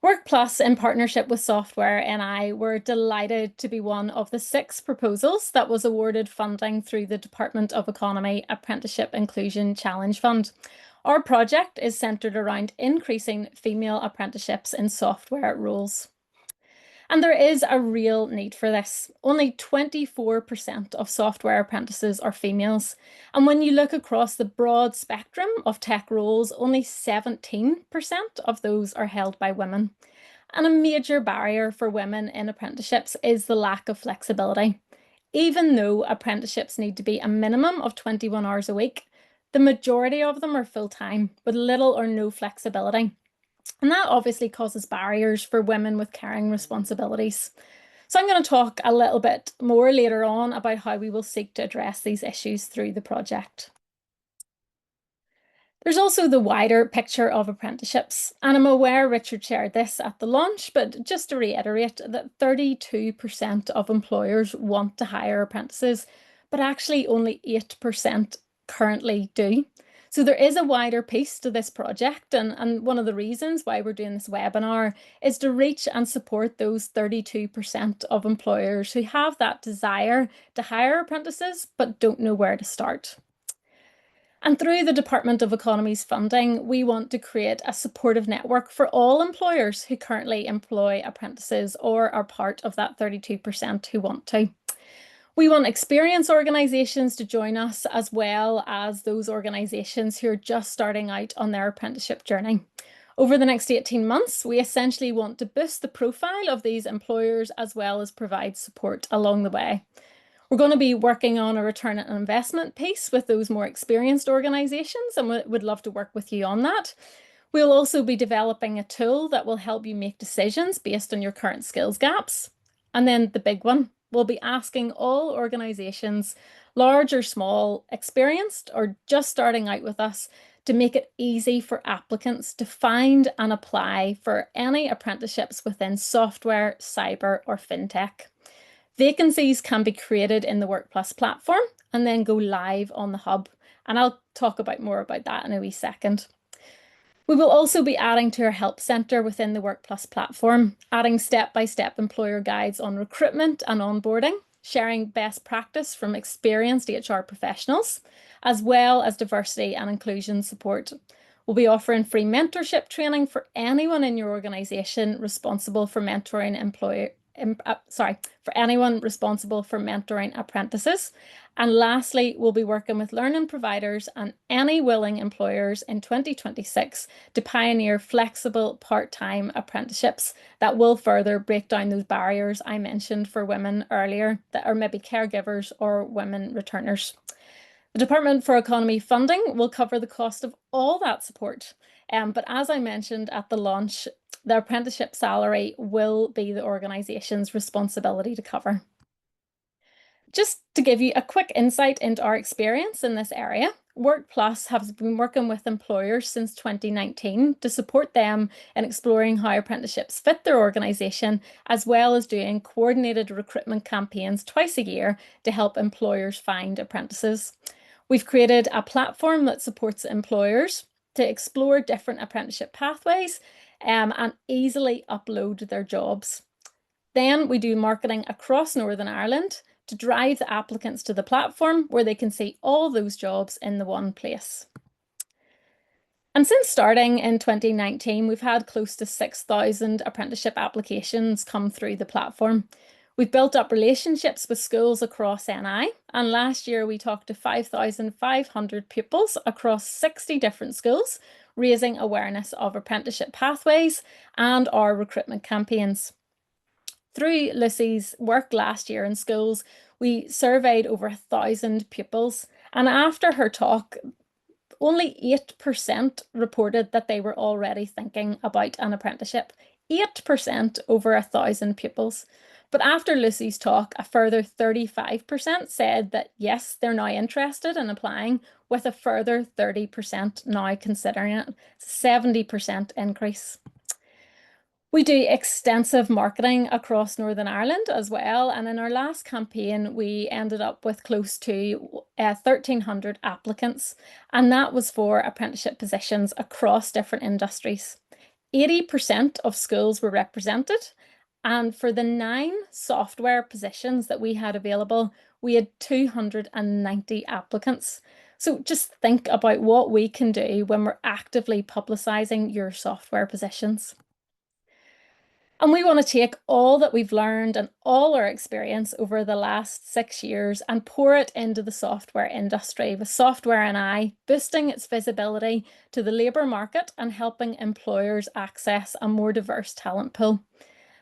Workplus, in partnership with SoftwareNI, were delighted to be one of the 6 proposals that was awarded funding through the Department of Economy Apprenticeship Inclusion Challenge Fund. Our project is centred around increasing female apprenticeships in software roles. And there is a real need for this. Only 24% of software apprentices are females. And when you look across the broad spectrum of tech roles, only 17% of those are held by women. And a major barrier for women in apprenticeships is the lack of flexibility. Even though apprenticeships need to be a minimum of 21 hours a week, the majority of them are full-time with little or no flexibility. And that obviously causes barriers for women with caring responsibilities. So I'm going to talk a little bit more later on about how we will seek to address these issues through the project. There's also the wider picture of apprenticeships, and I'm aware Richard shared this at the launch, but just to reiterate that 32% of employers want to hire apprentices, but actually only 8% currently do. So there is a wider piece to this project, and one of the reasons why we're doing this webinar is to reach and support those 32% of employers who have that desire to hire apprentices but don't know where to start. And through the Department of Economy's funding, we want to create a supportive network for all employers who currently employ apprentices or are part of that 32% who want to. We want experienced organisations to join us, as well as those organisations who are just starting out on their apprenticeship journey. Over the next 18 months, we essentially want to boost the profile of these employers as well as provide support along the way. We're going to be working on a return on investment piece with those more experienced organisations, and would love to work with you on that. We'll also be developing a tool that will help you make decisions based on your current skills gaps. And then the big one, we'll be asking all organisations, large or small, experienced or just starting out with us, to make it easy for applicants to find and apply for any apprenticeships within software, cyber or fintech. Vacancies can be created in the Workplus platform and then go live on the hub. And I'll talk more about that in a wee second. We will also be adding to our help centre within the Workplus platform, adding step-by-step employer guides on recruitment and onboarding, sharing best practice from experienced HR professionals, as well as diversity and inclusion support. We'll be offering free mentorship training for anyone in your organisation responsible for mentoring apprentices. And lastly, we'll be working with learning providers and any willing employers in 2026 to pioneer flexible part-time apprenticeships that will further break down those barriers I mentioned for women earlier that are maybe caregivers or women returners. The Department for Economy funding will cover the cost of all that support. But as I mentioned at the launch, the apprenticeship salary will be the organisation's responsibility to cover. Just to give you a quick insight into our experience in this area, Workplus has been working with employers since 2019 to support them in exploring how apprenticeships fit their organisation, as well as doing coordinated recruitment campaigns twice a year to help employers find apprentices. We've created a platform that supports employers to explore different apprenticeship pathways and easily upload their jobs. Then we do marketing across Northern Ireland to drive the applicants to the platform where they can see all those jobs in the one place. And since starting in 2019, we've had close to 6,000 apprenticeship applications come through the platform. We've built up relationships with schools across NI, and last year we talked to 5,500 pupils across 60 different schools, raising awareness of apprenticeship pathways and our recruitment campaigns. Through Lucy's work last year in schools, we surveyed over 1,000 pupils, and after her talk, only 8% reported that they were already thinking about an apprenticeship. 8% over 1,000 pupils. But after Lucy's talk, a further 35% said that yes, they're now interested in applying, with a further 30% now considering it. 70% increase. We do extensive marketing across Northern Ireland as well, and in our last campaign we ended up with close to 1,300 applicants, and that was for apprenticeship positions across different industries. 80% of schools were represented. And for the 9 software positions that we had available, we had 290 applicants. So just think about what we can do when we're actively publicising your software positions. And we want to take all that we've learned and all our experience over the last 6 years and pour it into the software industry with SoftwareNI, boosting its visibility to the labour market and helping employers access a more diverse talent pool.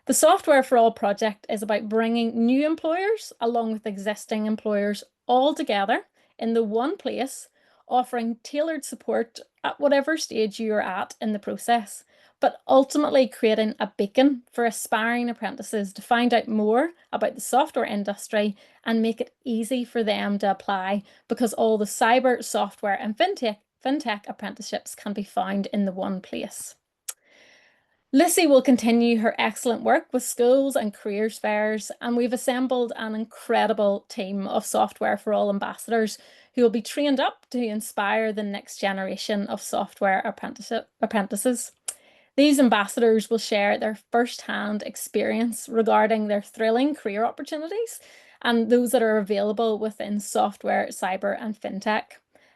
The Software for All project is about bringing new employers along with existing employers all together in the one place, offering tailored support at whatever stage you're at in the process, but ultimately creating a beacon for aspiring apprentices to find out more about the software industry and make it easy for them to apply, because all the cyber, software and fintech apprenticeships can be found in the one place. Lucy will continue her excellent work with schools and careers fairs, and we've assembled an incredible team of Software for All ambassadors who will be trained up to inspire the next generation of software apprentices. These ambassadors will share their first-hand experience regarding their thrilling career opportunities and those that are available within software, cyber, and fintech.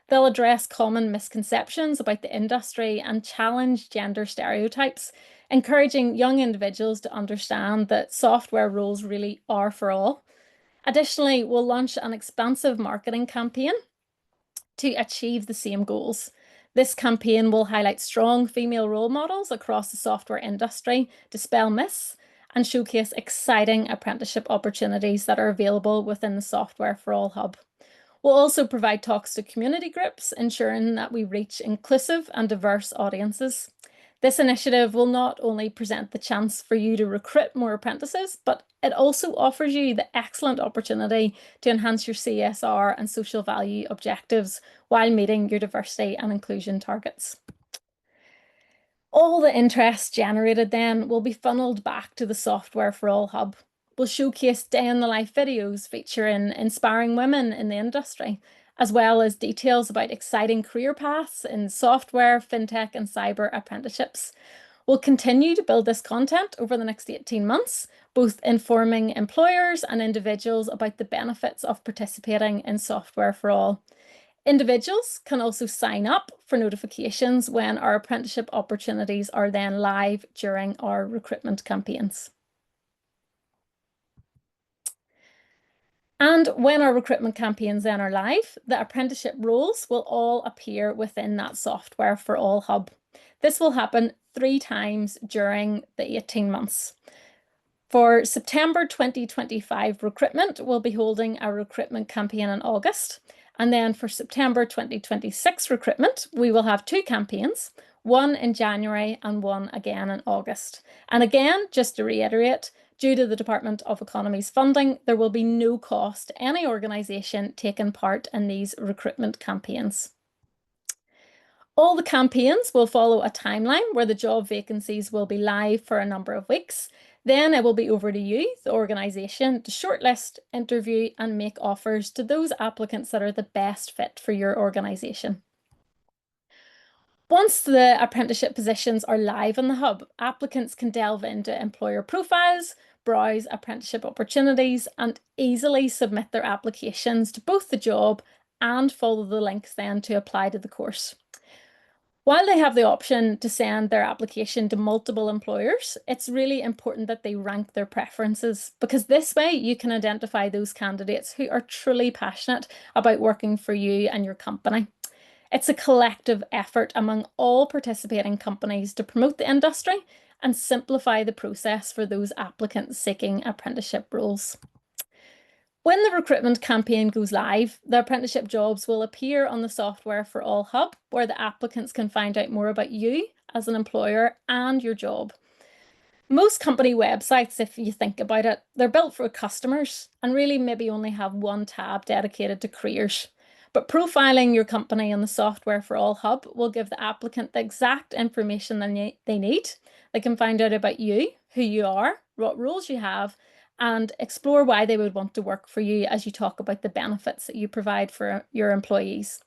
They'll address common misconceptions about the industry and challenge gender stereotypes, encouraging young individuals to understand that software roles really are for all. Additionally, we'll launch an expansive marketing campaign to achieve the same goals. This campaign will highlight strong female role models across the software industry, dispel myths, and showcase exciting apprenticeship opportunities that are available within the Software for All hub. We'll also provide talks to community groups, ensuring that we reach inclusive and diverse audiences. This initiative will not only present the chance for you to recruit more apprentices, but it also offers you the excellent opportunity to enhance your CSR and social value objectives while meeting your diversity and inclusion targets. All the interest generated then will be funneled back to the Software for All hub. We'll showcase day-in-the-life videos featuring inspiring women in the industry, as well as details about exciting career paths in software, fintech, and cyber apprenticeships. We'll continue to build this content over the next 18 months, both informing employers and individuals about the benefits of participating in Software for All. Individuals can also sign up for notifications when our apprenticeship opportunities are then live during our recruitment campaigns. And when our recruitment campaigns then are live, the apprenticeship roles will all appear within that Software for All hub. This will happen 3 times during the 18 months. For September 2025 recruitment, we'll be holding a recruitment campaign in August. And then for September 2026 recruitment, we will have 2 campaigns, one in January and one again in August. And again, just to reiterate, due to the Department of Economy's funding, there will be no cost to any organisation taking part in these recruitment campaigns. All the campaigns will follow a timeline where the job vacancies will be live for a number of weeks. Then it will be over to you, the organisation, to shortlist, interview and make offers to those applicants that are the best fit for your organisation. Once the apprenticeship positions are live in the hub, applicants can delve into employer profiles, browse apprenticeship opportunities, and easily submit their applications to both the job and follow the links then to apply to the course. While they have the option to send their application to multiple employers, it's really important that they rank their preferences, because this way you can identify those candidates who are truly passionate about working for you and your company. It's a collective effort among all participating companies to promote the industry and simplify the process for those applicants seeking apprenticeship roles. When the recruitment campaign goes live, the apprenticeship jobs will appear on the Software for All hub, where the applicants can find out more about you as an employer and your job. Most company websites, if you think about it, they're built for customers and really maybe only have one tab dedicated to careers. But profiling your company on the Software for All hub will give the applicant the exact information they need. They can find out about you, who you are, what roles you have, and explore why they would want to work for you as you talk about the benefits that you provide for your employees.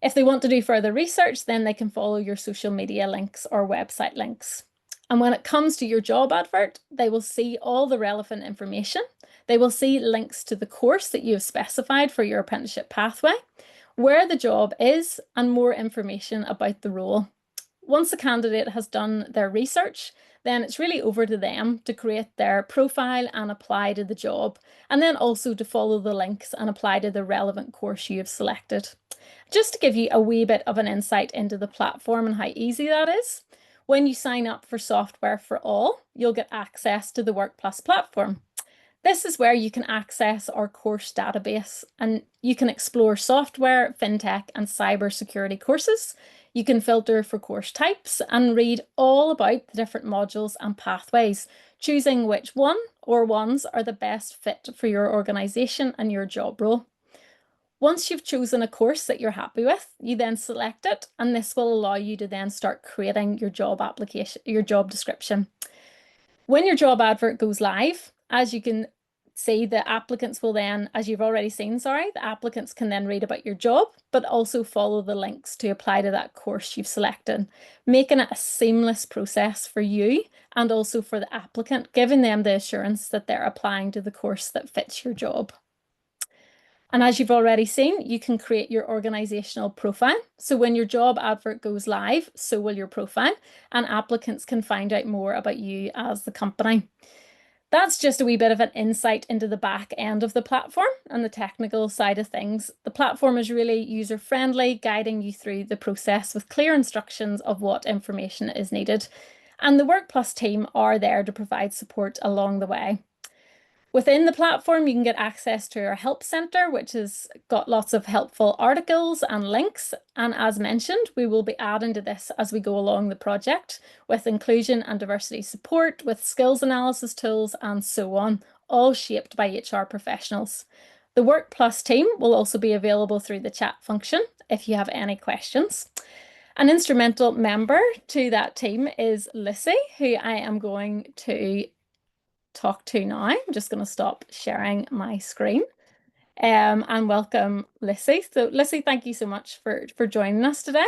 If they want to do further research, then they can follow your social media links or website links. And when it comes to your job advert, they will see all the relevant information. They will see links to the course that you have specified for your apprenticeship pathway, where the job is, and more information about the role. Once the candidate has done their research, then it's really over to them to create their profile and apply to the job, and then also to follow the links and apply to the relevant course you have selected. Just to give you a wee bit of an insight into the platform and how easy that is, when you sign up for Software for All, you'll get access to the Workplus platform. This is where you can access our course database and you can explore software, fintech, and cybersecurity courses. You can filter for course types and read all about the different modules and pathways, choosing which one or ones are the best fit for your organisation and your job role. Once you've chosen a course that you're happy with, you then select it, and this will allow you to then start creating your job application, your job description. When your job advert goes live, as you can see, the applicants will then, as you've already seen, the applicants can then read about your job, but also follow the links to apply to that course you've selected, making it a seamless process for you and also for the applicant, giving them the assurance that they're applying to the course that fits your job. And as you've already seen, you can create your organizational profile. So when your job advert goes live, so will your profile, and applicants can find out more about you as the company. That's just a wee bit of an insight into the back end of the platform and the technical side of things. The platform is really user-friendly, guiding you through the process with clear instructions of what information is needed. And the Workplus team are there to provide support along the way. Within the platform, you can get access to our help center, which has got lots of helpful articles and links. And as mentioned, we will be adding to this as we go along the project with inclusion and diversity support, with skills analysis tools, and so on, all shaped by HR professionals. The Workplus team will also be available through the chat function if you have any questions. An instrumental member to that team is Lissy, who I am going to talk to now. I'm just going to stop sharing my screen and welcome Lissy. So Lissy, thank you so much for joining us today.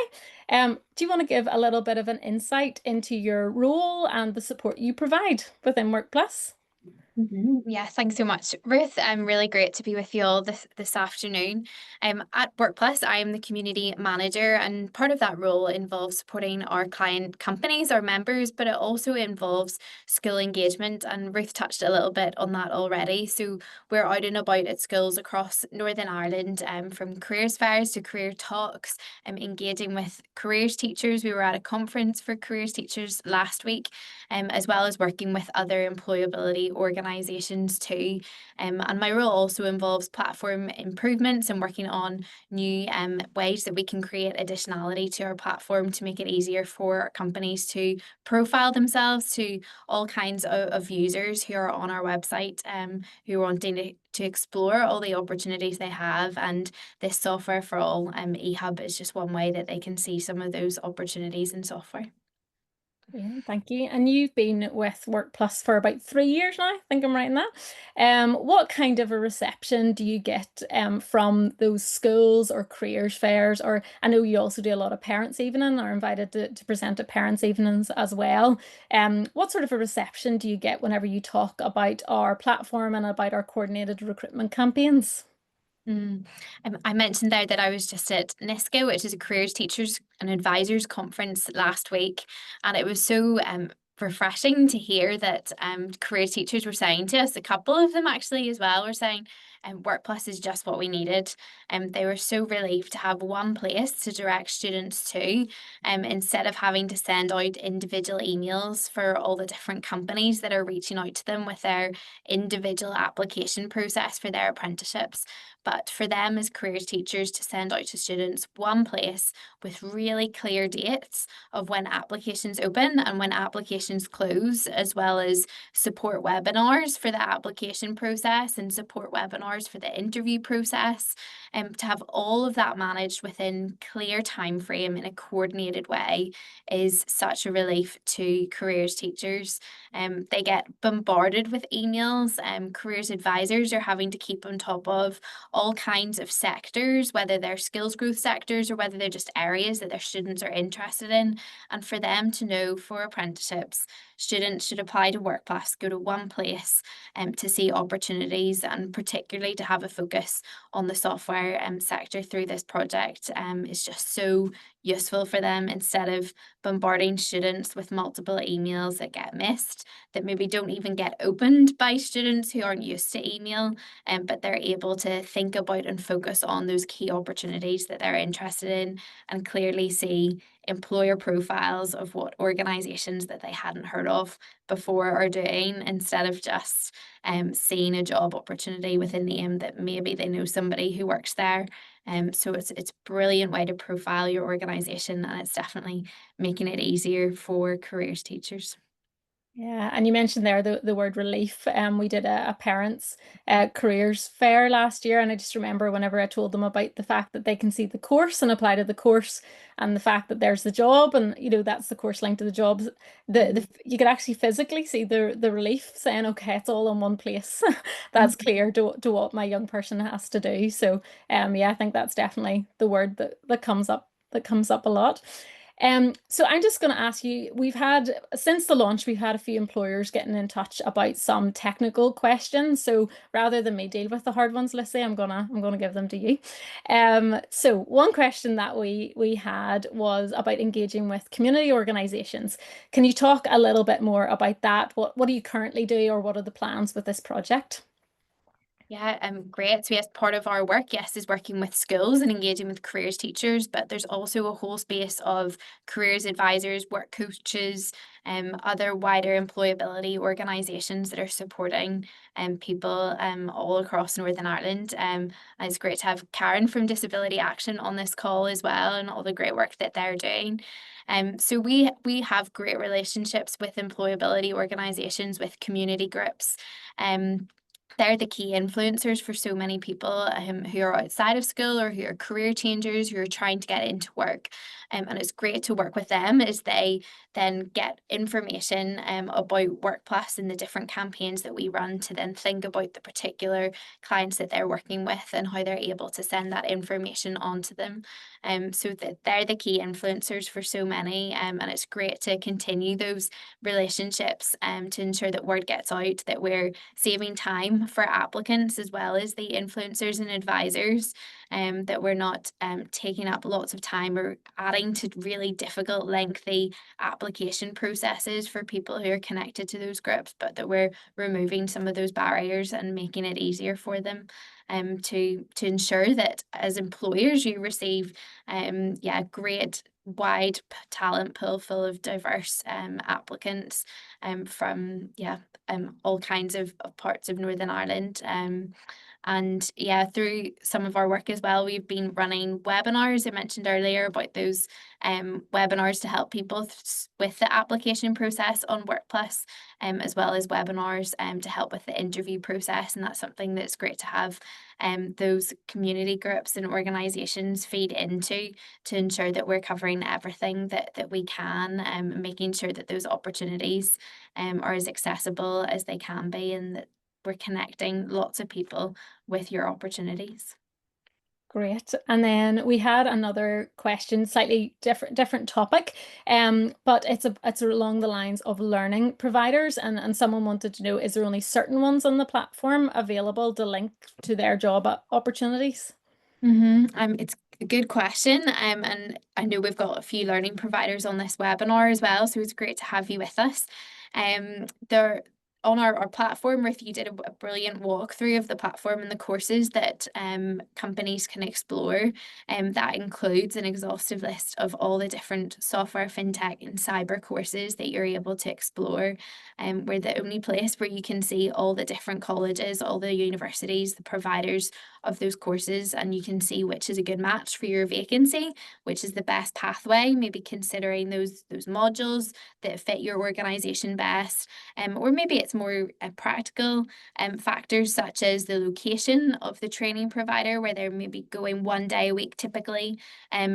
Do you want to give a little bit of an insight into your role and the support you provide within Workplus? Yeah, thanks so much, Ruth. Really great to be with you all this afternoon. At Workplus, I am the community manager, and part of that role involves supporting our client companies, our members, but it also involves school engagement. And Ruth touched a little bit on that already. So we're out and about at schools across Northern Ireland, from careers fairs to career talks, engaging with careers teachers. We were at a conference for careers teachers last week, as well as working with other employability organisations too. And my role also involves platform improvements and working on new ways that we can create additionality to our platform to make it easier for companies to profile themselves to all kinds of users who are on our website, who are wanting to explore all the opportunities they have. And this Software for All eHub is just one way that they can see some of those opportunities in software. Brilliant, thank you. And you've been with Workplus for about 3 years now, I think I'm right in that. What kind of a reception do you get from those schools or careers fairs? Or I know you also do a lot of parents' evening, or invited to present at parents' evenings as well. What sort of a reception do you get whenever you talk about our platform and about our coordinated recruitment campaigns? I mentioned there that I was just at NISCA, which is a careers teachers and advisors conference last week, and it was so refreshing to hear that careers teachers were saying to us, a couple of them actually as well, were saying Workplus is just what we needed. They were so relieved to have one place to direct students to, instead of having to send out individual emails for all the different companies that are reaching out to them with their individual application process for their apprenticeships. But for them as careers teachers to send out to students one place with really clear dates of when applications open and when applications close, as well as support webinars for the application process and support webinars webinars for the interview process, and to have all of that managed within clear time frame in a coordinated way is such a relief to careers teachers. They get bombarded with emails. Careers advisors are having to keep on top of all kinds of sectors, whether they're skills growth sectors or whether they're just areas that their students are interested in. And for them to know for apprenticeships, students should apply to Workplus, go to one place to see opportunities, and particularly to have a focus on the software sector through this project is just so useful for them, instead of bombarding students with multiple emails that get missed, that maybe don't even get opened by students who aren't used to email, but they're able to think about and focus on those key opportunities that they're interested in, and clearly see employer profiles of what organisations that they hadn't heard of before are doing, instead of just seeing a job opportunity with a name that maybe they know somebody who works there. So it's a brilliant way to profile your organisation, and it's definitely making it easier for careers teachers. Yeah, and you mentioned there the word relief. We did a parents' careers fair last year, and I just remember whenever I told them about the fact that they can see the course and apply to the course, and the fact that there's the job, and that's the course linked to the jobs. You could actually physically see the relief, saying, okay, it's all in one place. That's clear to what my young person has to do. So, yeah, I think that's definitely the word that comes up a lot. So I'm just going to ask you, since the launch, we've had a few employers getting in touch about some technical questions. So rather than me deal with the hard ones, Lissy, I'm gonna give them to you. So one question that we had was about engaging with community organizations. Can you talk a little bit more about that? What do you currently do, or what are the plans with this project? Yeah, great. So yes, part of our work, yes, is working with schools and engaging with careers teachers, but there's also a whole space of careers advisors, work coaches, other wider employability organisations that are supporting people all across Northern Ireland. And it's great to have Karen from Disability Action on this call as well, and all the great work that they're doing. So we have great relationships with employability organisations, with community groups. They're the key influencers for so many people who are outside of school, or who are career changers, who are trying to get into work. And it's great to work with them as they then get information about Workplus and the different campaigns that we run, to then think about the particular clients that they're working with and how they're able to send that information on to them. So that they're the key influencers for so many. And it's great to continue those relationships to ensure that word gets out, that we're saving time for applicants as well as the influencers and advisors, that we're not taking up lots of time or adding to really difficult, lengthy application processes for people who are connected to those groups, but that we're removing some of those barriers and making it easier for them to ensure that as employers you receive great wide talent pool full of diverse applicants from all kinds of parts of Northern Ireland. And yeah, through some of our work as well, we've been running webinars. I mentioned earlier about those webinars to help people with the application process on Workplus, as well as webinars to help with the interview process. And that's something that's great to have those community groups and organisations feed into, to ensure that we're covering everything that we can, making sure that those opportunities are as accessible as they can be, and that we're connecting lots of people with your opportunities. Great. And then we had another question, slightly different topic, but it's along the lines of learning providers, and someone wanted to know, is there only certain ones on the platform available to link to their job opportunities? It's a good question. And I know we've got a few learning providers on this webinar as well, so it's great to have you with us. There on our platform, Ruth, you did a brilliant walkthrough of the platform and the courses that companies can explore. That includes an exhaustive list of all the different software, fintech, and cyber courses that you're able to explore. We're the only place where you can see all the different colleges, all the universities, the providers of those courses, and you can see which is a good match for your vacancy, which is the best pathway, maybe considering those modules that fit your organization best. Or maybe it's more practical factors such as the location of the training provider, where they're maybe going 1 day a week typically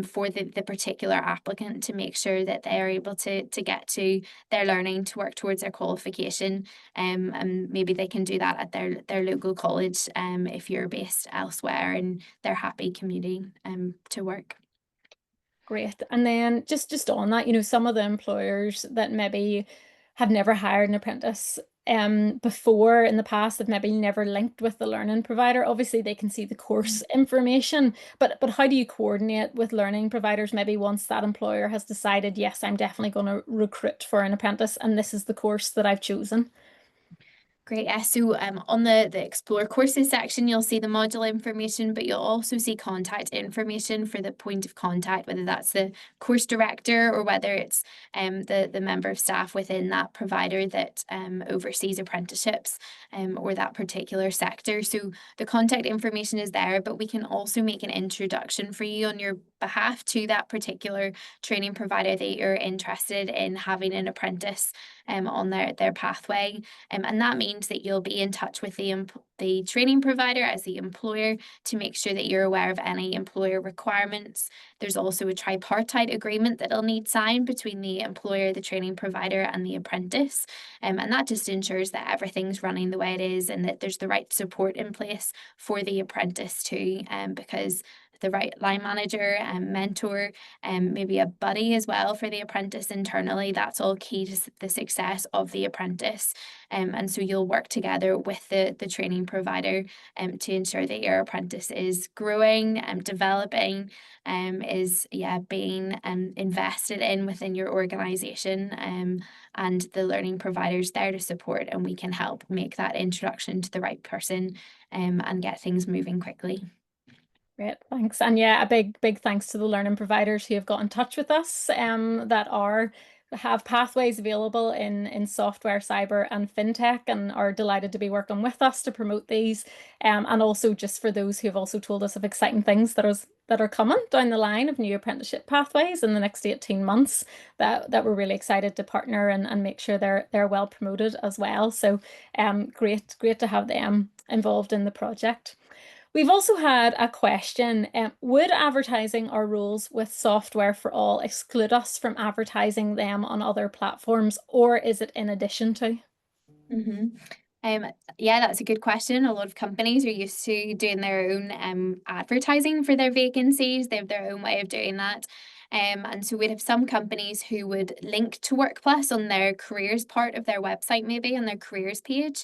for the particular applicant, to make sure that they are able to get to their learning, to work towards their qualification, and maybe they can do that at their local college if you're based elsewhere and they're happy commuting to work. Great. And then just on that, some of the employers that maybe have never hired an apprentice before in the past, have maybe never linked with the learning provider. Obviously, they can see the course information, but how do you coordinate with learning providers maybe once that employer has decided, yes, I'm definitely going to recruit for an apprentice and this is the course that I've chosen? Great. Yeah. So on the Explore courses section, you'll see the module information, but you'll also see contact information for the point of contact, whether that's the course director or whether it's the member of staff within that provider that oversees apprenticeships or that particular sector. So the contact information is there, but we can also make an introduction for you on your behalf to that particular training provider that you're interested in having an apprentice on their pathway. And that means that you'll be in touch with the training provider as the employer to make sure that you're aware of any employer requirements. There's also a tripartite agreement that'll need signed between the employer, the training provider, and the apprentice. And that just ensures that everything's running the way it is and that there's the right support in place for the apprentice too, because the right line manager and mentor and maybe a buddy as well for the apprentice internally. That's all key to the success of the apprentice. And so you'll work together with the training provider to ensure that your apprentice is growing and developing, is being invested in within your organization, and the learning provider's there to support, and we can help make that introduction to the right person and get things moving quickly. Great, thanks. And yeah, a big thanks to the learning providers who have got in touch with us that have pathways available in software, cyber, and fintech, and are delighted to be working with us to promote these. And also just for those who have also told us of exciting things that are coming down the line of new apprenticeship pathways in the next 18 months that we're really excited to partner and make sure they're well promoted as well. So great to have them involved in the project. We've also had a question. Would advertising our roles with Software for All exclude us from advertising them on other platforms, or is it in addition to? Yeah, that's a good question. A lot of companies are used to doing their own advertising for their vacancies. They have their own way of doing that. And so we'd have some companies who would link to Workplus on their careers part of their website, maybe on their careers page.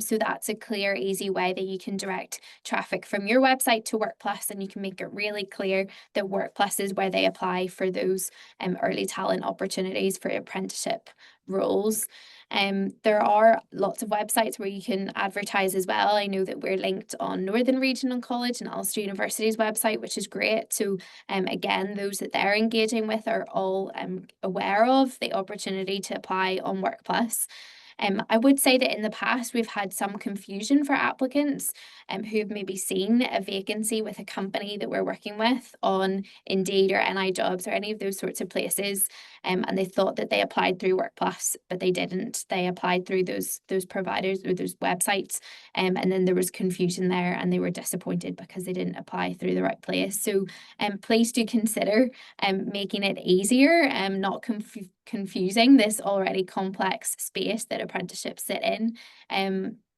So that's a clear, easy way that you can direct traffic from your website to Workplus, and you can make it really clear that Workplus is where they apply for those early talent opportunities for apprenticeship roles. There are lots of websites where you can advertise as well. I know that we're linked on Northern Regional College and Ulster University's website, which is great. So again, those that they're engaging with are all aware of the opportunity to apply on Workplus. I would say that in the past we've had some confusion for applicants who have maybe seen a vacancy with a company that we're working with on Indeed or NI Jobs or any of those sorts of places, and they thought that they applied through Workplus, but they didn't. They applied through those providers or those websites, and then there was confusion there, and they were disappointed because they didn't apply through the right place. So please do consider making it easier and not confusing this already complex space that apprenticeships sit in.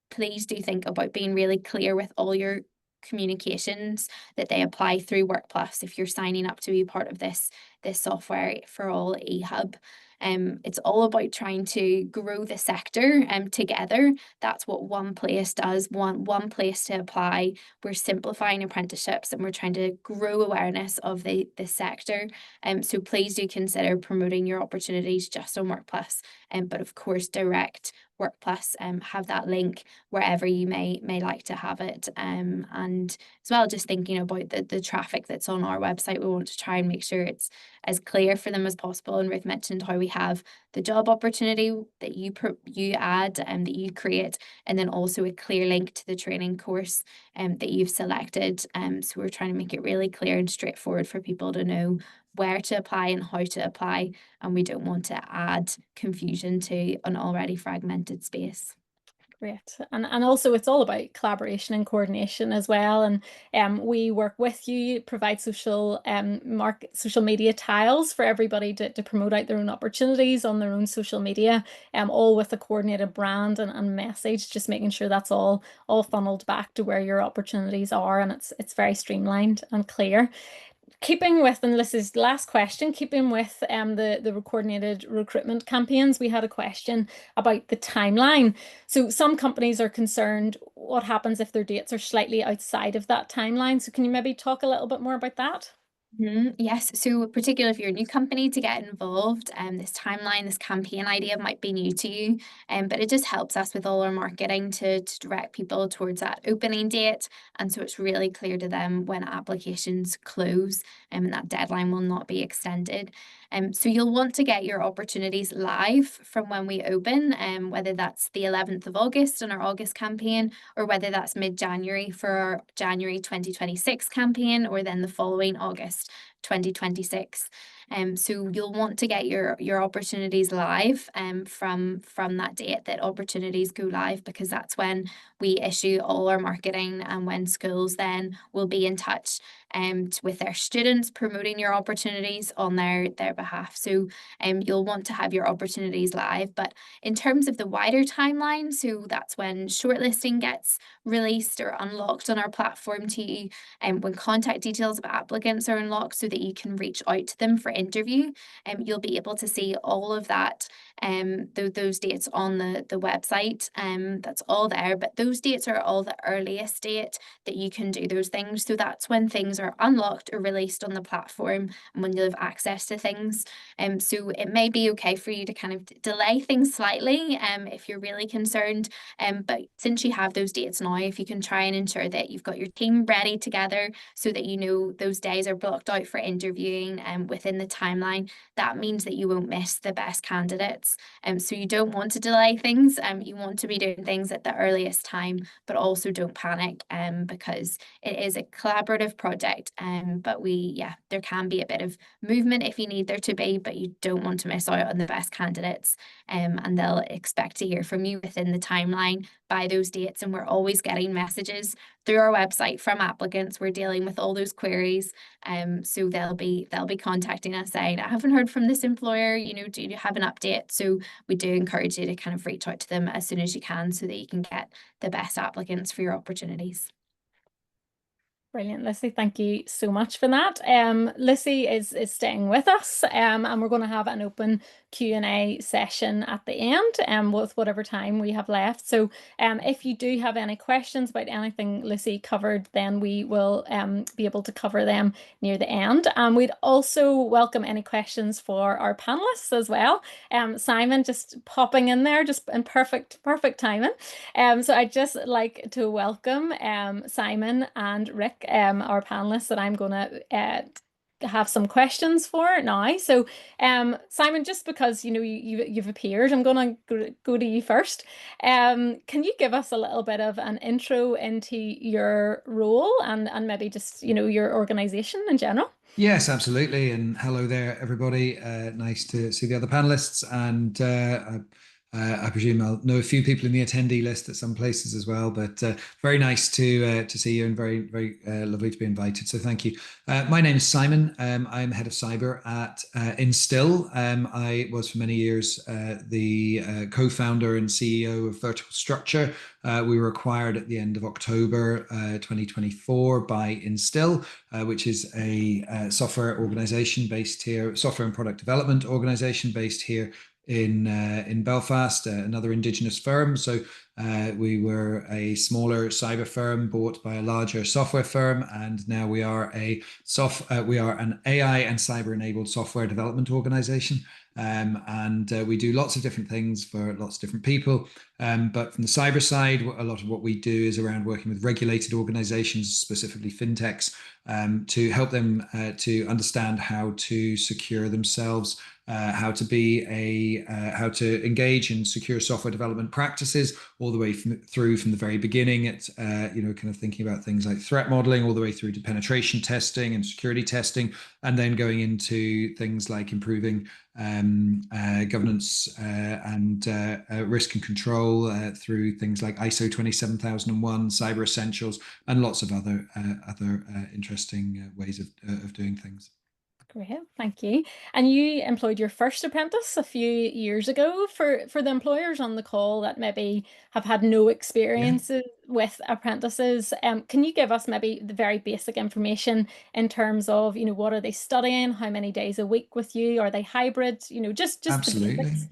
Please do think about being really clear with all your communications that they apply through Workplus if you're signing up to be part of this Software for All eHub. It's all about trying to grow the sector together. That's what one place does, one place to apply. We're simplifying apprenticeships and we're trying to grow awareness of the sector. So please do consider promoting your opportunities just on Workplus. But of course, direct Workplus, have that link wherever you may like to have it. And as well, just thinking about the traffic that's on our website, we want to try and make sure it's as clear for them as possible. And Ruth mentioned how we we have the job opportunity that you add and that you create, and then also a clear link to the training course that you've selected. So we're trying to make it really clear and straightforward for people to know where to apply and how to apply, and we don't want to add confusion to an already fragmented space. Great. And also it's all about collaboration and coordination as well. And we work with you, provide social social media tiles for everybody to promote out their own opportunities on their own social media, all with a coordinated brand and message, just making sure that's all funneled back to where your opportunities are, and it's very streamlined and clear. Keeping with, and this is the last question, keeping with the coordinated recruitment campaigns, we had a question about the timeline. So some companies are concerned what happens if their dates are slightly outside of that timeline. So can you maybe talk a little bit more about that? Yes, so particularly if you're a new company to get involved, this timeline, this campaign idea might be new to you, but it just helps us with all our marketing to direct people towards that opening date, and so it's really clear to them when applications close, and that deadline will not be extended. So you'll want to get your opportunities live from when we open, whether that's the 11th of August on our August campaign, or whether that's mid-January for our January 2026 campaign, or then the following August 2026. So you'll want to get your opportunities live from that date that opportunities go live, because that's when we issue all our marketing and when schools then will be in touch with their students promoting your opportunities on their behalf. So you'll want to have your opportunities live. But in terms of the wider timeline, so that's when shortlisting gets released or unlocked on our platform to you, and when contact details of applicants are unlocked so that you can reach out to them for interview, you'll be able to see all of that, those dates on the website. That's all there, but those dates are all the earliest date that you can do those things. So that's when things are unlocked or released on the platform, and when you'll have access to things. So it may be okay for you to kind of delay things slightly if you're really concerned. But since you have those dates now, if you can try and ensure that you've got your team ready together so that you know those days are blocked out for interviewing within the timeline, that means that you won't miss the best candidates. So you don't want to delay things. You want to be doing things at the earliest time, but also don't panic because it is a collaborative project. But there can be a bit of movement if you need there to be, but you don't want to miss out on the best candidates. And they'll expect to hear from you within the timeline by those dates. And we're always getting messages through our website from applicants. We're dealing with all those queries. So they'll be contacting us saying, I haven't heard from this employer, do you have an update? So we do encourage you to kind of reach out to them as soon as you can so that you can get the best applicants for your opportunities. Brilliant, Lissy. Thank you so much for that. Lissy is staying with us, and we're going to have an open Q&A session at the end, with whatever time we have left. So, if you do have any questions about anything Lissy covered, then we will be able to cover them near the end. And we'd also welcome any questions for our panelists as well. Simon just popping in there, just in perfect timing. So I'd just like to welcome Simon and Rick, our panelists that I'm going to have some questions for now. So, Simon, just because you've appeared, I'm going to go to you first. Can you give us a little bit of an intro into your role and maybe just your organisation in general? Yes, absolutely. And hello there, everybody. Nice to see the other panelists. And I presume I'll know a few people in the attendee list at some places as well, but very nice to see you, and very, very lovely to be invited. So thank you. My name is Simon. I'm head of cyber at Instill. I was for many years the co-founder and CEO of Vertical Structure. We were acquired at the end of October 2024 by Instill, which is a software organization based here, software and product development organization based here in Belfast, another Indigenous firm. So We were a smaller cyber firm bought by a larger software firm, and now we are we are an AI and cyber-enabled software development organization. And we do lots of different things for lots of different people. But from the cyber side, a lot of what we do is around working with regulated organizations, specifically fintechs, to help them to understand how to secure themselves, how to engage in secure software development practices, all the way through from the very beginning. It's kind of thinking about things like threat modeling, all the way through to penetration testing and security testing, and then going into things like improving governance and risk and control through things like ISO 27001, Cyber Essentials, and lots of other interesting ways of doing things. Great, thank you. And you employed your first apprentice a few years ago. For the employers on the call that maybe have had no experiences with apprentices, can you give us maybe the very basic information in terms of, what are they studying? How many days a week with you? Are they hybrid? Just Absolutely. the basics.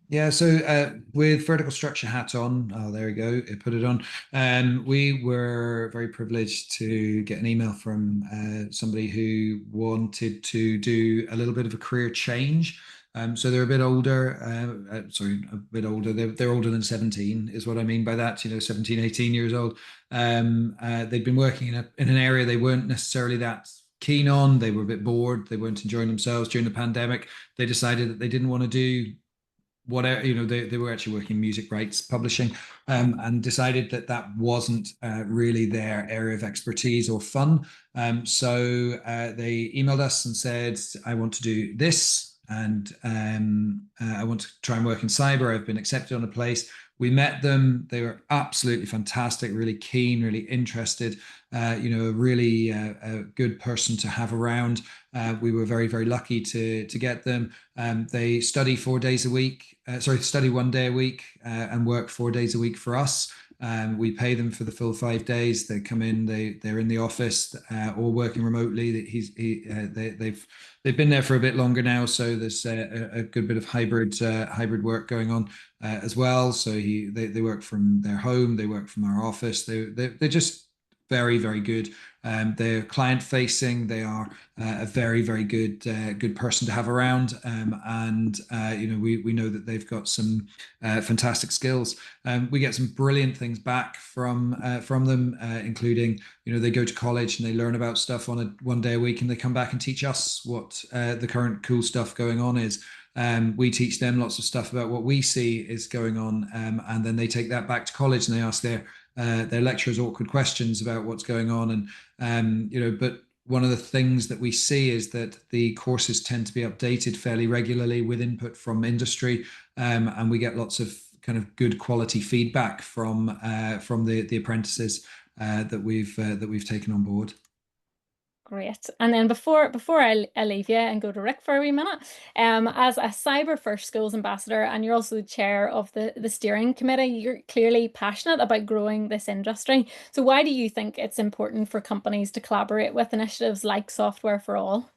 Yeah. So with vertical structure hat on, oh, there we go. It put it on. We were very privileged to get an email from somebody who wanted to do a little bit of a career change. So they're a bit older, a bit older. They're older than 17 is what I mean by that, 17, 18 years old. They'd been working in an area they weren't necessarily that keen on. They were a bit bored. They weren't enjoying themselves during the pandemic. They decided that they didn't want to do whatever, they were actually working in music rights publishing, and decided that wasn't really their area of expertise or fun. So they emailed us and said, I want to do this, and I want to try and work in cyber. I've been accepted on a place. We met them. They were absolutely fantastic, really keen, really interested, a really good person to have around. We were very, very lucky to get them. They study 4 days a week, study 1 day a week, and work 4 days a week for us. We pay them for the full 5 days. They come in, they're in the office, or working remotely. They've been there for a bit longer now, so there's a good bit of hybrid work going on as well. So they work from their home, they work from our office. They're just very, very good. They're client facing. They are a very, very good person to have around, and we know that they've got some fantastic skills. We get some brilliant things back from them, including they go to college and they learn about stuff on 1 day a week, and they come back and teach us what the current cool stuff going on is. We teach them lots of stuff about what we see is going on, and then they take that back to college and they ask their lecturers awkward questions about what's going on. And but one of the things that we see is that the courses tend to be updated fairly regularly with input from industry, and we get lots of kind of good quality feedback from the apprentices that we've taken on board. Great. And then before I leave you and go to Rick for a wee minute, as a Cyber First Schools ambassador, and you're also the chair of the steering committee, you're clearly passionate about growing this industry. So why do you think it's important for companies to collaborate with initiatives like Software for All?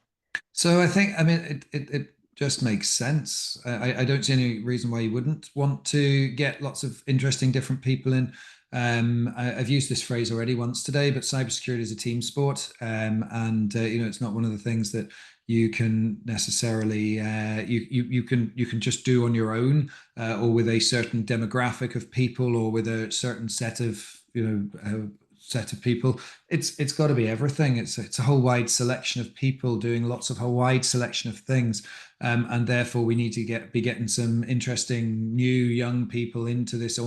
So it just makes sense. I don't see any reason why you wouldn't want to get lots of interesting different people in. I've used this phrase already once today, but cybersecurity is a team sport, and it's not one of the things that you can necessarily you can just do on your own, or with a certain demographic of people, or with a certain set of people. It's got to be everything. It's a whole wide selection of people doing lots of whole wide selection of things, and therefore we need to be getting some interesting new young people into this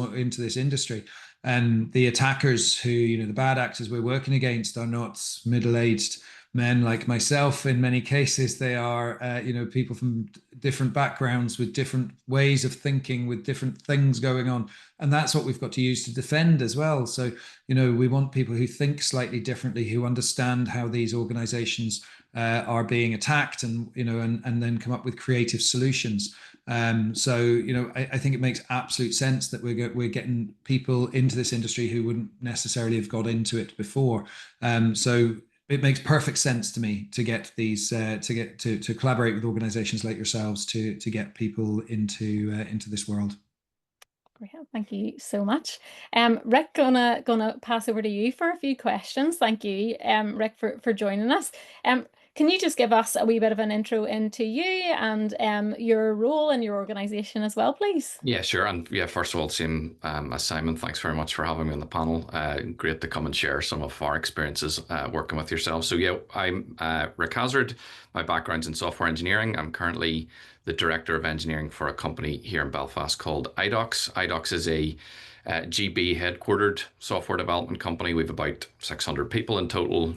industry. And the attackers the bad actors we're working against are not middle-aged men like myself. In many cases, they are, people from different backgrounds with different ways of thinking, with different things going on. And that's what we've got to use to defend as well. So, we want people who think slightly differently, who understand how these organizations are being attacked, and then come up with creative solutions. So I think it makes absolute sense that we're getting people into this industry who wouldn't necessarily have got into it before. So it makes perfect sense to me to get these to collaborate with organizations like yourselves to get people into this world. Great, thank you so much. Rick, gonna pass over to you for a few questions. Thank you, Rick, for joining us. Can you just give us a wee bit of an intro into you and your role in your organization as well, please? Yeah, sure. And yeah, first of all, same as Simon, thanks very much for having me on the panel. Great to come and share some of our experiences working with yourselves. So yeah, I'm Rick Hassard. My background's in software engineering. I'm currently the director of engineering for a company here in Belfast called Idox. Idox is a GB headquartered software development company. We have about 600 people in total,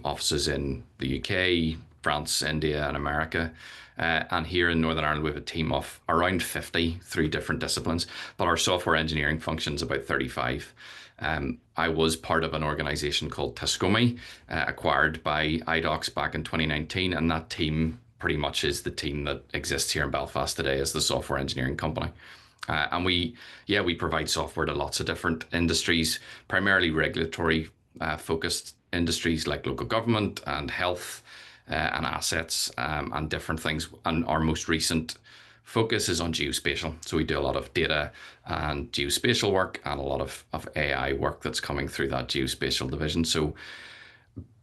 offices in the UK, France, India, and America. And here in Northern Ireland, we have a team of around 50, 3 different disciplines, but our software engineering function is about 35. I was part of an organization called Tascomi, acquired by Idox back in 2019, and that team pretty much is the team that exists here in Belfast today as the software engineering company. And we provide software to lots of different industries, primarily regulatory focused industries like local government and health and assets and different things. And our most recent focus is on geospatial. So we do a lot of data and geospatial work and a lot of AI work that's coming through that geospatial division. So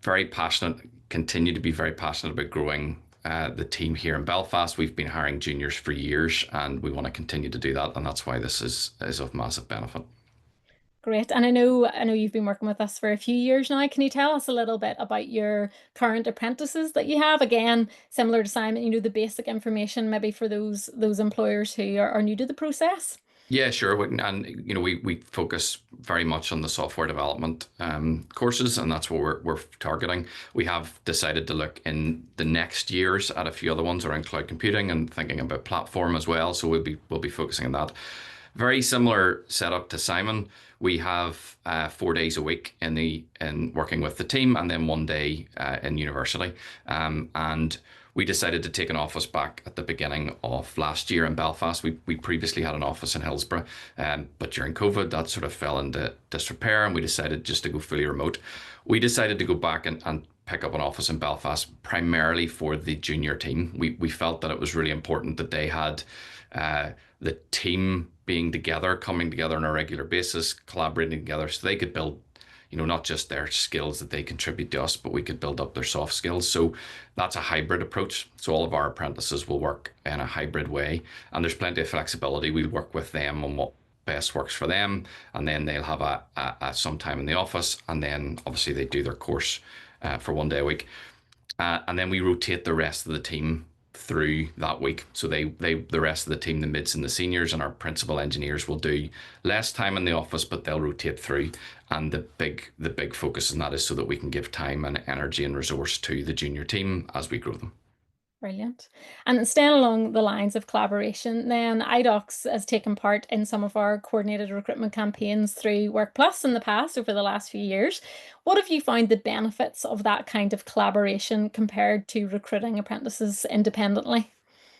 very passionate, continue to be very passionate about growing the team here in Belfast. We've been hiring juniors for years and we want to continue to do that. And that's why this is of massive benefit. Great. And I know you've been working with us for a few years now. Can you tell us a little bit about your current apprentices that you have? Again, similar to Simon, the basic information maybe for those employers who are new to the process. Yeah, sure. And we focus very much on the software development courses, and that's what we're targeting. We have decided to look in the next years at a few other ones around cloud computing and thinking about platform as well. So we'll be focusing on that. Very similar setup to Simon. We have 4 days a week in working with the team, and then 1 day in university. And we decided to take an office back at the beginning of last year in Belfast. We previously had an office in Hillsborough, but during COVID, that sort of fell into disrepair, and we decided just to go fully remote. We decided to go back and pick up an office in Belfast primarily for the junior team. We felt that it was really important that they had the team being together, coming together on a regular basis, collaborating together, so they could build not just their skills that they contribute to us, but we could build up their soft skills. So that's a hybrid approach. So all of our apprentices will work in a hybrid way, and there's plenty of flexibility. We'll work with them on what best works for them, and then they'll have a some time in the office, and then obviously they do their course for 1 day a week. And then we rotate the rest of the team through that week. So the rest of the team, the mids and the seniors and our principal engineers, will do less time in the office, but they'll rotate through. And the big focus on that is so that we can give time and energy and resource to the junior team as we grow them. Brilliant. And staying along the lines of collaboration, then Idox has taken part in some of our coordinated recruitment campaigns through Workplus in the past over the last few years. What have you found the benefits of that kind of collaboration compared to recruiting apprentices independently?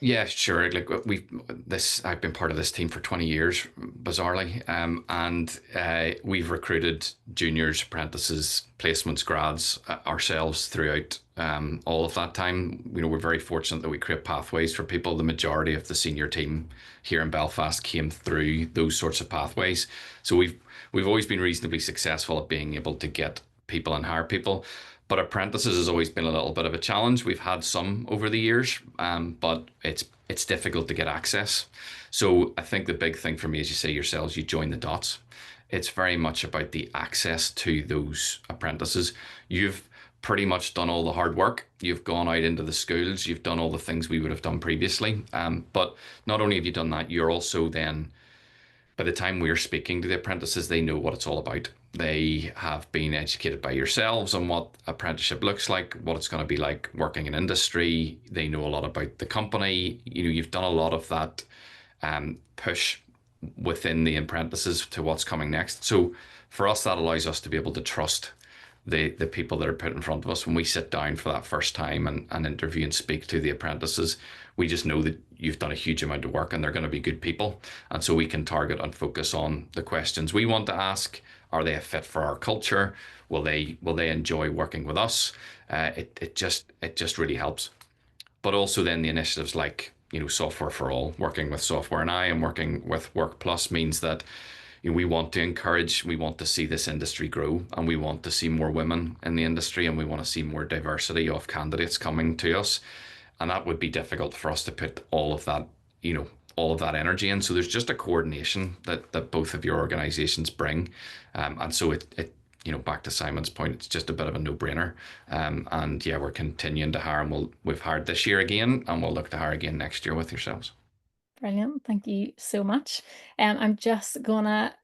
Yeah, sure. Like I've been part of this team for 20 years, bizarrely, and we've recruited juniors, apprentices, placements, grads ourselves throughout all of that time. We're very fortunate that we create pathways for people. The majority of the senior team here in Belfast came through those sorts of pathways. So we've always been reasonably successful at being able to get people and hire people. But apprentices has always been a little bit of a challenge. We've had some over the years, but it's difficult to get access. So I think the big thing for me, as you say yourselves, you join the dots. It's very much about the access to those apprentices. You've pretty much done all the hard work. You've gone out into the schools. You've done all the things we would have done previously. But not only have you done that, you're also then, by the time we're speaking to the apprentices, they know what it's all about. They have been educated by yourselves on what apprenticeship looks like, what it's going to be like working in industry. They know a lot about the company. You've done a lot of that push within the apprentices to what's coming next. So for us, that allows us to be able to trust the people that are put in front of us when we sit down for that first time and interview and speak to the apprentices. We just know that you've done a huge amount of work and they're going to be good people. And so we can target and focus on the questions we want to ask. Are they a fit for our culture? Will they enjoy working with us? It just really helps. But also then the initiatives like software for all. Working with SoftwareNI and working with Workplus means that we want to encourage, we want to see this industry grow, and we want to see more women in the industry, and we want to see more diversity of candidates coming to us. And that would be difficult for us to put all of that, all of that energy in. So there's just a coordination that both of your organizations bring. And so back to Simon's point, it's just a bit of a no-brainer. And yeah, we're continuing to hire, and we've hired this year again, and we'll look to hire again next year with yourselves. Brilliant. Thank you so much. I'm just gonna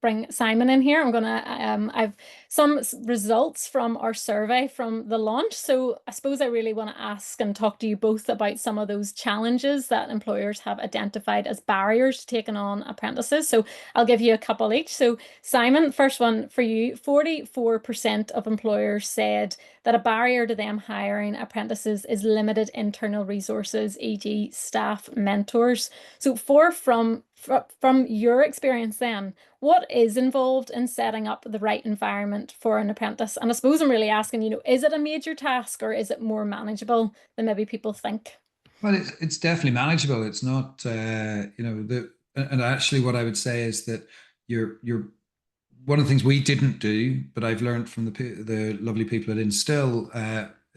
bring Simon in here. I've some results from our survey from the launch. So I suppose I really want to ask and talk to you both about some of those challenges that employers have identified as barriers to taking on apprentices. So I'll give you a couple each. So Simon, first one for you, 44% of employers said that a barrier to them hiring apprentices is limited internal resources, e.g. staff, mentors. So from your experience then, what is involved in setting up the right environment for an apprentice? And I suppose I'm really asking, is it a major task or is it more manageable than maybe people think? Well, it's definitely manageable. It's not, and actually what I would say is that you're one of the things we didn't do, but I've learned from the lovely people at Instill,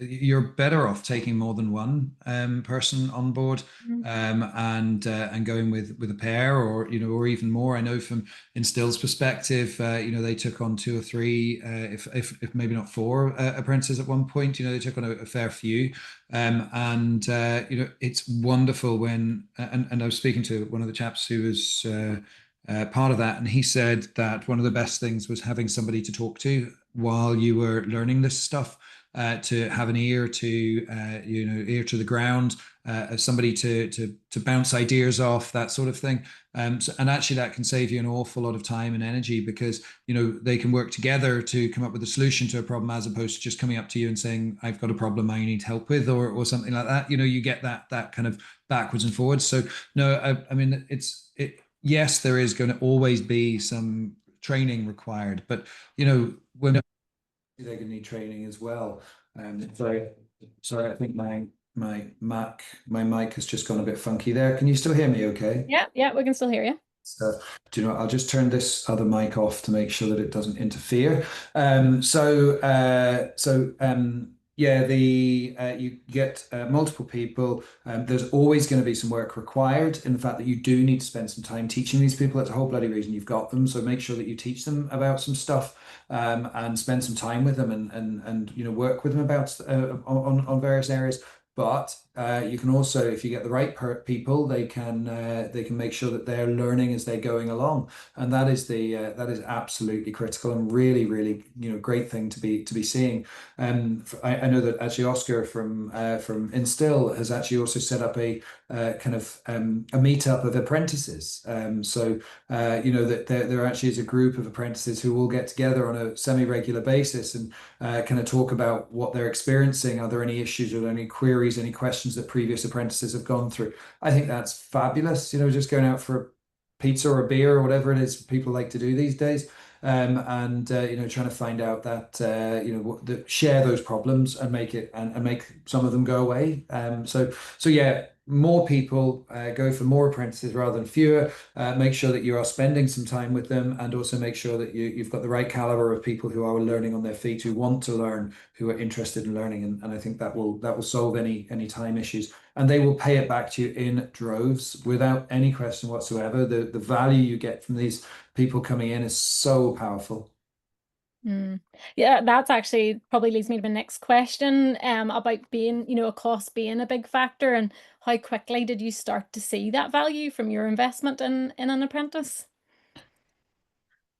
you're better off taking more than one person on board, and going with a pair, or even more. I know from Instill's perspective, they took on 2 or 3, if maybe not 4 apprentices at one point. They took on a fair few, and it's wonderful when. And I was speaking to one of the chaps who was part of that, and he said that one of the best things was having somebody to talk to while you were learning this stuff. To have an ear to the ground, somebody to bounce ideas off, that sort of thing. And actually that can save you an awful lot of time and energy, because they can work together to come up with a solution to a problem, as opposed to just coming up to you and saying, I've got a problem I need help with, or something like that. You get that kind of backwards and forwards. So no, I mean, yes, there is going to always be some training required, but when they're going to need training as well. Sorry, I think my mic has just gone a bit funky there. Can you still hear me okay? Yeah, we can still hear you. So, I'll just turn this other mic off to make sure that it doesn't interfere. You get multiple people. There's always going to be some work required in the fact that you do need to spend some time teaching these people. That's the whole bloody reason you've got them. So make sure that you teach them about some stuff, and spend some time with them, and work with them about on various areas. But you can also, if you get the right people, they can make sure that they're learning as they're going along, and that is absolutely critical, and really, really great thing to be seeing. I know that actually Oscar from Instill has actually also set up a kind of a meetup of apprentices. That there actually is a group of apprentices who will get together on a semi-regular basis and kind of talk about what they're experiencing. Are there any issues, or any queries, any questions that previous apprentices have gone through? I think that's fabulous. Just going out for a pizza or a beer or whatever it is people like to do these days. Trying to find out that share those problems and make some of them go away. More people, go for more apprentices rather than fewer. Make sure that you are spending some time with them, and also make sure that you've got the right caliber of people who are learning on their feet, who want to learn, who are interested in learning, and I think that will solve any time issues, and they will pay it back to you in droves without any question whatsoever. The value you get from these people coming in is so powerful. Yeah, that's actually probably leads me to the next question, about being, a cost being a big factor, and how quickly did you start to see that value from your investment in an apprentice?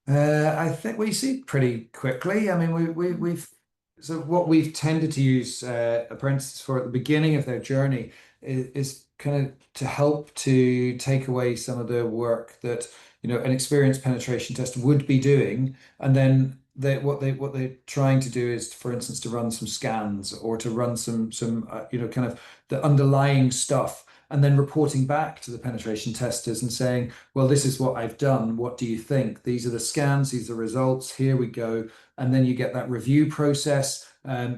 I think we see pretty quickly. I mean, what we've tended to use apprentices for at the beginning of their journey is kind of to help to take away some of the work that an experienced penetration tester would be doing, and then what they're trying to do is, for instance, to run some scans, or to run some kind of the underlying stuff, and then reporting back to the penetration testers and saying, well, this is what I've done. What do you think? These are the scans, these are the results, here we go. And then you get that review process,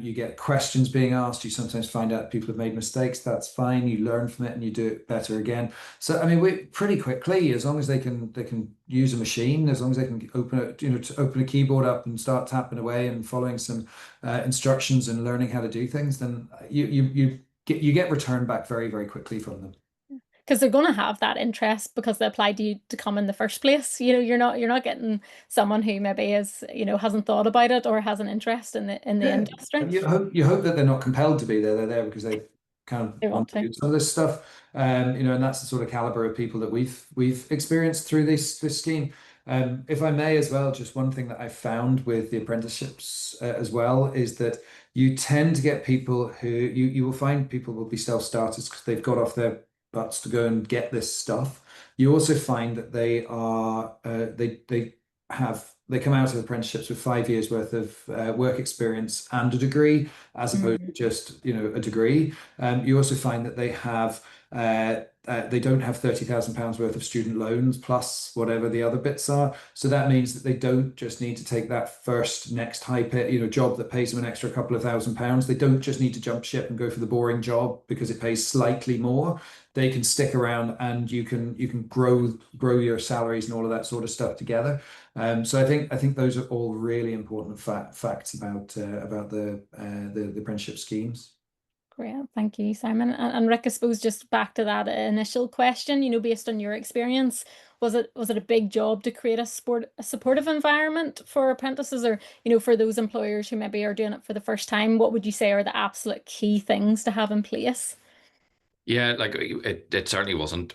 You get questions being asked. You sometimes find out people have made mistakes. That's fine. You learn from it and you do it better again. So I mean, we pretty quickly, as long as they can use a machine, as long as they can open it, to open a keyboard up and start tapping away and following some instructions and learning how to do things, then you get return back very, very quickly from them. Because they're going to have that interest because they applied to you to come in the first place. You're not getting someone who maybe is, hasn't thought about it or has an interest in the industry. And you hope that they're not compelled to be there. They're there because they kind They of want want to to. do some of this stuff. And that's the sort of caliber of people that we've experienced through this scheme. If I may as well, just one thing that I found with the apprenticeships as well is that you tend to get people who you will find people will be self-starters because they've got off their butts to go and get this stuff. You also find that they are they come out of apprenticeships with 5 years worth of work experience and a degree, as opposed to just a degree. You also find that they don't have £30,000 worth of student loans plus whatever the other bits are. So that means that they don't just need to take that first next high pay, job that pays them an extra couple of £1,000s. They don't just need to jump ship and go for the boring job because it pays slightly more. They can stick around and you can grow your salaries and all of that sort of stuff together. So I think those are all really important facts about the apprenticeship schemes. Great, thank you, Simon. And Rick, I suppose just back to that initial question, based on your experience, was it a big job to create a supportive environment for apprentices, or for those employers who maybe are doing it for the first time? What would you say are the absolute key things to have in place? Yeah, like it certainly wasn't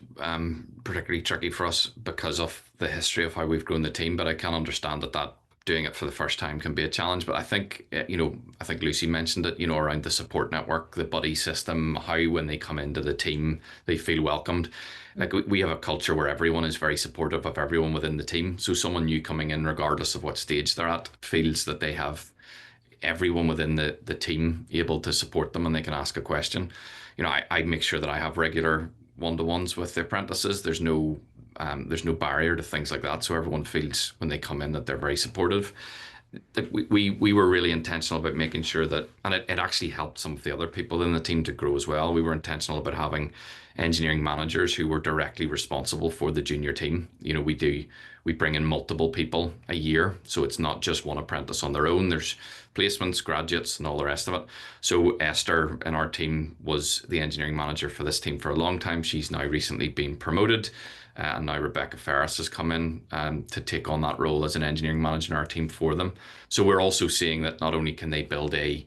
particularly tricky for us because of the history of how we've grown the team. But I can understand that doing it for the first time can be a challenge. But I think I think Lucy mentioned it, around the support network, the buddy system, how when they come into the team they feel welcomed. Like we have a culture where everyone is very supportive of everyone within the team. So someone new coming in, regardless of what stage they're at, feels that they have everyone within the team able to support them and they can ask a question. I make sure that I have regular one-to-ones with the apprentices. There's no barrier to things like that. So everyone feels when they come in that they're very supportive. That we were really intentional about making sure that, and it actually helped some of the other people in the team to grow as well. We were intentional about having engineering managers who were directly responsible for the junior team. We bring in multiple people a year, so it's not just one apprentice on their own. There's placements, graduates, and all the rest of it. So Esther in our team was the engineering manager for this team for a long time. She's now recently been promoted. And now Rebecca Ferris has come in to take on that role as an engineering manager in our team for them. So we're also seeing that not only can they build a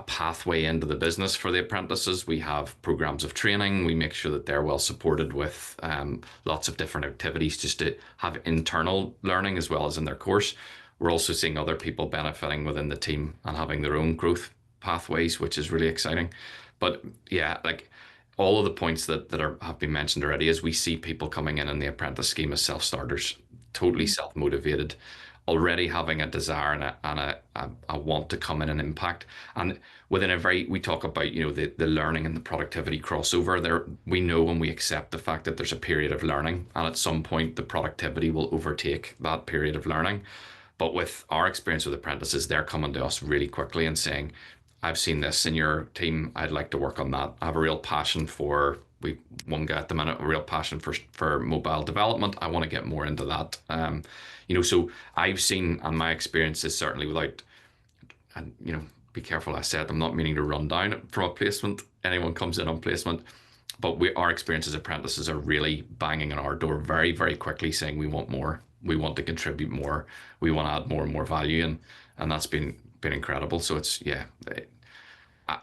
pathway into the business for the apprentices, we have programs of training. We make sure that they're well supported with lots of different activities just to have internal learning as well as in their course. We're also seeing other people benefiting within the team and having their own growth pathways, which is really exciting. But yeah, like all of the points that have been mentioned already, is we see people coming in the apprentice scheme as self-starters, totally self-motivated, already having a desire and a want to come in and impact. And within we talk about, the learning and the productivity crossover there. We know when we accept the fact that there's a period of learning, and at some point the productivity will overtake that period of learning. But with our experience with apprentices, they're coming to us really quickly and saying, I've seen this in your team. I'd like to work on that. I have a real passion for, one guy at the minute, a real passion for mobile development. I want to get more into that. So I've seen, and my experience is certainly without, and be careful I said, I'm not meaning to run down from a placement. Anyone comes in on placement, but our experience as apprentices are really banging on our door very, very quickly saying we want more. We want to contribute more. We want to add more and more value. And that's been incredible. So it's, yeah,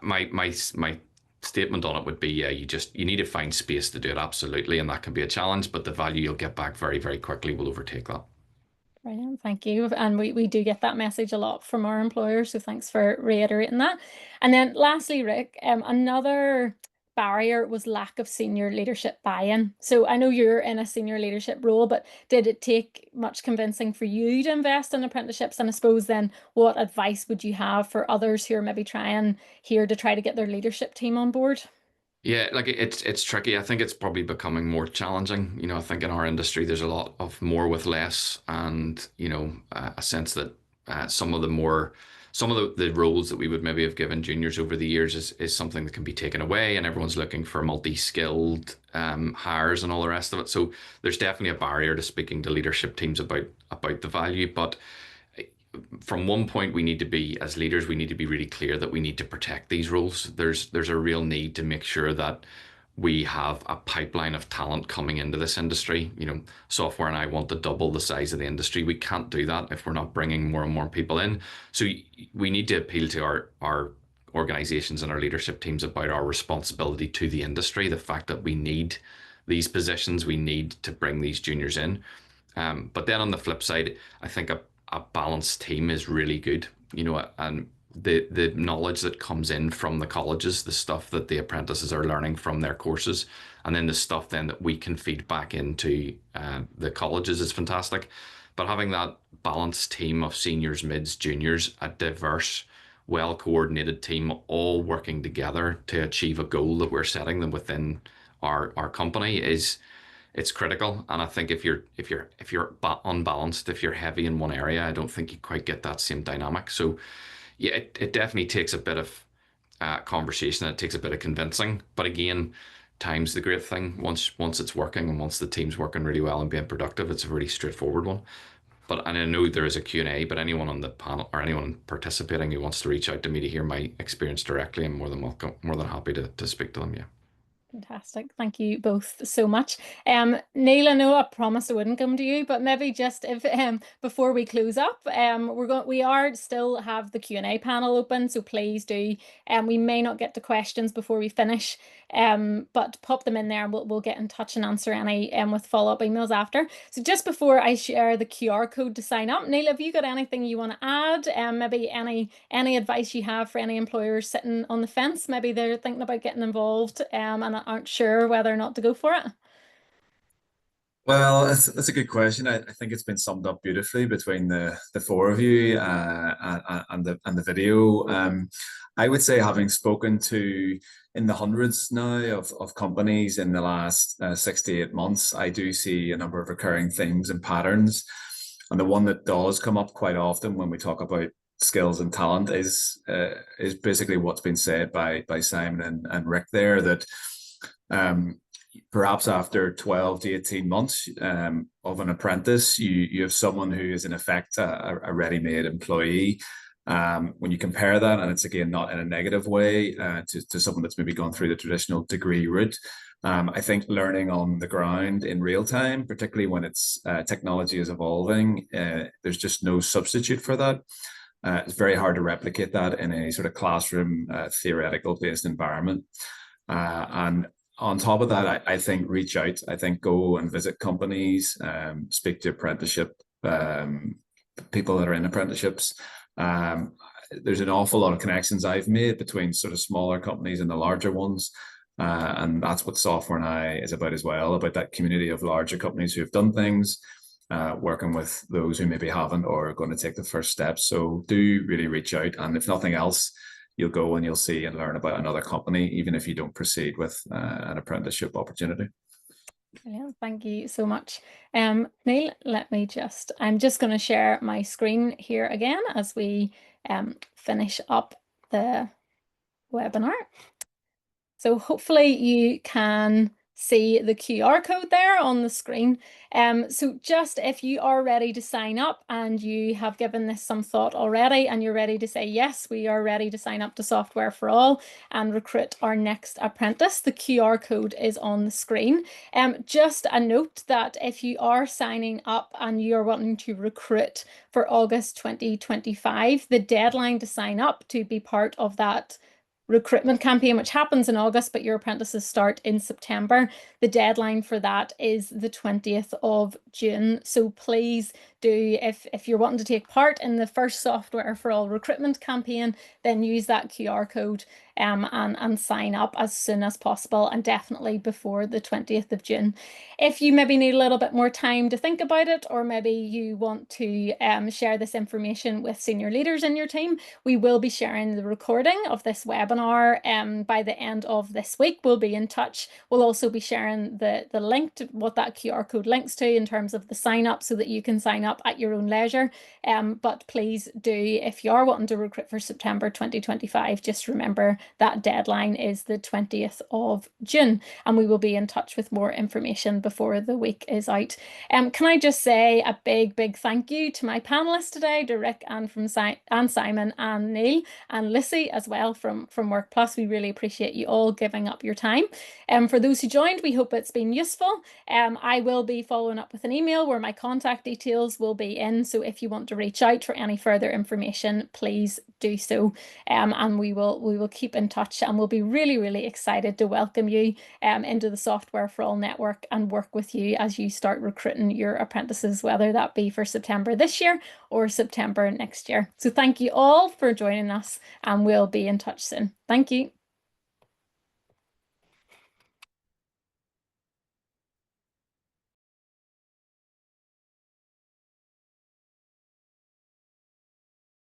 my statement on it would be, yeah, you need to find space to do it, absolutely, and that can be a challenge, but the value you'll get back very, very quickly will overtake that. Brilliant, thank you. And we do get that message a lot from our employers, so thanks for reiterating that. And then lastly, Rick, another barrier was lack of senior leadership buy-in. So I know you're in a senior leadership role, but did it take much convincing for you to invest in apprenticeships? And I suppose then what advice would you have for others who are maybe trying here to try to get their leadership team on board? Yeah, like it's tricky. I think it's probably becoming more challenging. I think in our industry there's a lot of more with less, and a sense that some of the more some of the roles that we would maybe have given juniors over the years is something that can be taken away, and everyone's looking for multi-skilled hires and all the rest of it. So there's definitely a barrier to speaking to leadership teams about the value. But from one point, we need to be, as leaders, we need to be really clear that we need to protect these roles. There's a real need to make sure that we have a pipeline of talent coming into this industry. You know, SoftwareNI want to double the size of the industry. We can't do that if we're not bringing more and more people in. So we need to appeal to our organizations and our leadership teams about our responsibility to the industry, the fact that we need these positions, we need to bring these juniors in. But then on the flip side, I think a balanced team is really good, you know, and the knowledge that comes in from the colleges, the stuff that the apprentices are learning from their courses, and then the stuff then that we can feed back into the colleges is fantastic. But having that balanced team of seniors, mids, juniors, a diverse, well-coordinated team, all working together to achieve a goal that we're setting them within our company it's critical. And I think if you're unbalanced, if you're heavy in one area, I don't think you quite get that same dynamic. So yeah, it definitely takes a bit of conversation. It takes a bit of convincing. But again, time's the great thing. Once it's working and once the team's working really well and being productive, it's a really straightforward one. And I know there is a Q&A, but anyone on the panel or anyone participating who wants to reach out to me to hear my experience directly, I'm more than welcome, more than happy to speak to them. Yeah. Fantastic. Thank you both so much. Neil, I know I promised I wouldn't come to you, but maybe just if before we close up, we are still have the Q&A panel open, so please do. We may not get to questions before we finish, but pop them in there and we'll get in touch and answer any with follow-up emails after. So just before I share the QR code to sign up, Neil, have you got anything you want to add? Maybe any advice you have for any employers sitting on the fence? Maybe they're thinking about getting involved and aren't sure whether or not to go for it? Well, that's a good question. I think it's been summed up beautifully between the four of you and the video. I would say, having spoken to in the hundreds now of companies in the last 6 to 8 months, I do see a number of recurring themes and patterns. And the one that does come up quite often when we talk about skills and talent is basically what's been said by Simon and Rick there, that perhaps after 12 to 18 months of an apprentice, you have someone who is in effect a ready-made employee. When you compare that, and it's again not in a negative way, to someone that's maybe gone through the traditional degree route, I think learning on the ground in real time, particularly when it's technology is evolving, there's just no substitute for that. It's very hard to replicate that in a sort of classroom theoretical-based environment. And on top of that, I think reach out. I think go and visit companies, speak to apprenticeship people that are in apprenticeships. There's an awful lot of connections I've made between sort of smaller companies and the larger ones. And that's what SoftwareNI is about as well, about that community of larger companies who have done things, working with those who maybe haven't or are going to take the first steps. So do really reach out. And if nothing else, you'll go and you'll see and learn about another company, even if you don't proceed with an apprenticeship opportunity. Brilliant. Thank you so much. Neil, I'm just going to share my screen here again as we finish up the webinar. So hopefully you can see the QR code there on the screen. So just if you are ready to sign up and you have given this some thought already and you're ready to say, yes, we are ready to sign up to Software for All and recruit our next apprentice, the QR code is on the screen. Just a note that if you are signing up and you're wanting to recruit for August 2025, the deadline to sign up to be part of that recruitment campaign, which happens in August, but your apprentices start in September. The deadline for that is the 20th of June. So please do, if you're wanting to take part in the first Software for All recruitment campaign, then use that QR code and sign up as soon as possible, and definitely before the 20th of June. If you maybe need a little bit more time to think about it, or maybe you want to share this information with senior leaders in your team, we will be sharing the recording of this webinar by the end of this week. We'll be in touch. We'll also be sharing the link to what that QR code links to in terms of the sign up, so that you can sign up up at your own leisure. But please do, if you are wanting to recruit for September 2025, just remember that deadline is the 20th of June, and we will be in touch with more information before the week is out. Can I just say a big thank you to my panelists today, to Rick and Simon and Neil and Lissy as well from Workplus. We really appreciate you all giving up your time. For those who joined, we hope it's been useful. I will be following up with an email where my contact details will be in, so if you want to reach out for any further information, please do so. And we will keep in touch, and we'll be really excited to welcome you into the Software for All network and work with you as you start recruiting your apprentices, whether that be for September this year or September next year. So thank you all for joining us, and we'll be in touch soon. Thank you.